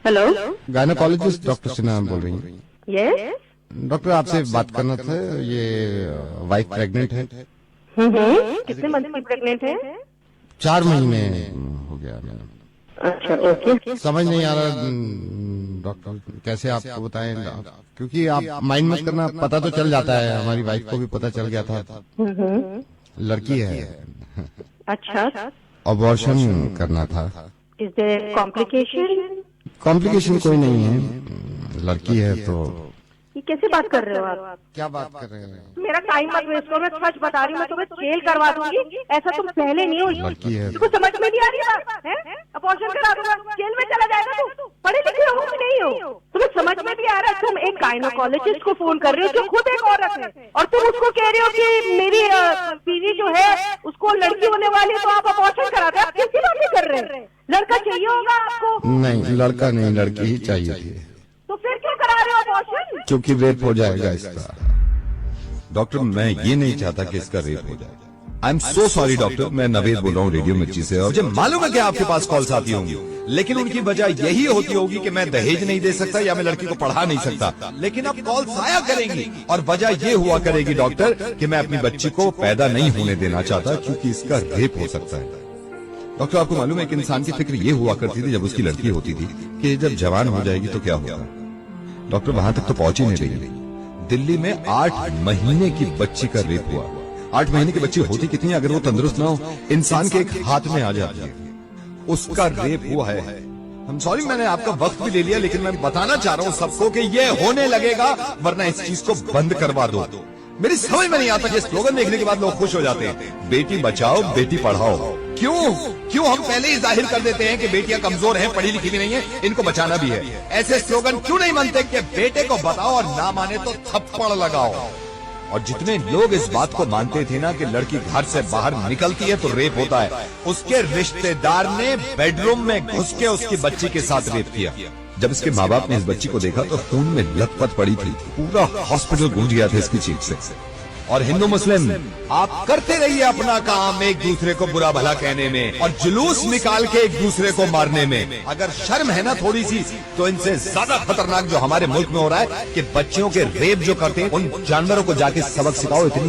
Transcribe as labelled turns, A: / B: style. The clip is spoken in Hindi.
A: हेलो,
B: गायनोकोलॉजिस्ट डॉक्टर सिन्हा बोल रही हैं?
A: यस।
B: डॉक्टर आपसे बात करना था, ये वाइफ प्रेग्नेंट है।
A: कितने मंथ की प्रेग्नेंट है?
B: 4 महीने हो गया मैडम।
A: अच्छा, ओके।
B: समझ नहीं आ रहा डॉक्टर, कैसे आपको बताएं, क्योंकि आप माइंड मत करना, पता तो चल जाता है, हमारी वाइफ को भी पता चल गया था। लड़की है।
A: अच्छा,
B: अबॉर्शन करना था।
A: Is there complication?
B: कॉम्प्लिकेशन कोई नहीं है, लड़की है तो।
A: ये कैसे बात कर रहे हो आप?
B: क्या बात कर रहे हैं?
A: मेरा टाइम मत वेस्ट करो, मैं सच बता रही हूँ, मैं तुम्हें जेल करवा दूंगी। ऐसा तुम पहले नहीं हुई।
B: लड़की है।
A: तुमको समझ में नहीं आ रही बात है? अबॉर्शन करा दूंगा, जेल में चला जाएगा तू। पढ़े लिखे हो कि नहीं हो? तुम्हें समझ में भी आ रहा है? तुम एक गायनोकोलॉजिस्ट को फोन कर रहे हो जो खुद एक औरत है, और तुम उसको कह रहे हो कि मेरी बीवी जो है उसको लड़की होने वाली है, तो आप अबॉर्शन कराते हैं। आप किसी बात नहीं कर रहे हैं? लड़का चाहिए होगा आपको?
B: नहीं, लड़का नहीं, लड़की ही चाहिए थी।
A: तो फिर क्यों करा रहे हो अबॉर्शन?
B: क्योंकि रेप हो जाएगा इसका।
C: डॉक्टर, मैं ये नहीं चाहता कि इसका रेप हो जाए। I am so sorry doctor, मैं नवेद बोल रहा हूँ रेडियो मिर्ची से, और मुझे मालूम है कि आपके पास कॉल्स आती होंगी, लेकिन उनकी वजह यही होती होगी कि मैं दहेज नहीं दे सकता या मैं लड़की को पढ़ा नहीं सकता। लेकिन अब कॉल्स आया करेंगी, और वजह ये हुआ करेगी डॉक्टर कि मैं अपनी बच्ची को पैदा नहीं होने देना चाहता, क्योंकि इसका रेप हो सकता है। डॉक्टर, आपको मालूम है कि इंसान की फिक्र ये हुआ करती थी जब उसकी लड़की होती थी कि जब जवान हो जाएगी तो क्या होगा। डॉक्टर, वहां तक तो पहुंच ही नहीं रही। दिल्ली में 8 महीने की बच्ची का रेप हुआ। 8 महीने की बच्ची होती कितनी, अगर वो तंदुरुस्त ना हो, इंसान के एक हाथ में आ जाती है। उसका रेप हुआ है। हम सॉरी, मैंने आपका वक्त भी ले लिया, लेकिन मैं बताना चाह रहा हूँ सबको कि ये होने लगेगा, वरना इस चीज को बंद करवा दो। मेरी समझ में नहीं आता, ये स्लोगन देखने के बाद लोग खुश हो जाते हैं, बेटी बचाओ बेटी पढ़ाओ। क्यों हम पहले ही जाहिर कर देते हैं कि बेटियां कमजोर हैं, पढ़ी लिखी भी नहीं है, इनको बचाना भी है। ऐसे स्लोगन क्यों नहीं बनते कि बेटे को बताओ और ना माने तो थप्पड़ लगाओ। और जितने लोग इस बात को मानते थे ना कि लड़की घर से बाहर निकलती है तो रेप होता है, उसके रिश्तेदार ने बेडरूम में घुस के उसकी बच्ची के साथ रेप किया। जब इसके माँ बाप ने इस बच्ची को देखा तो खून में लथपथ पड़ी थी, पूरा हॉस्पिटल गूंज गया था इसकी चीख से। और हिंदू मुस्लिम, आप करते रहिए अपना काम, एक दूसरे को बुरा भला कहने में और जुलूस निकाल के एक दूसरे को मारने में। अगर शर्म है ना थोड़ी सी, तो इनसे ज्यादा खतरनाक जो हमारे मुल्क में हो रहा है कि बच्चियों के रेप जो करते हैं, उन जानवरों को जाके सबक सिखाओ। इतनी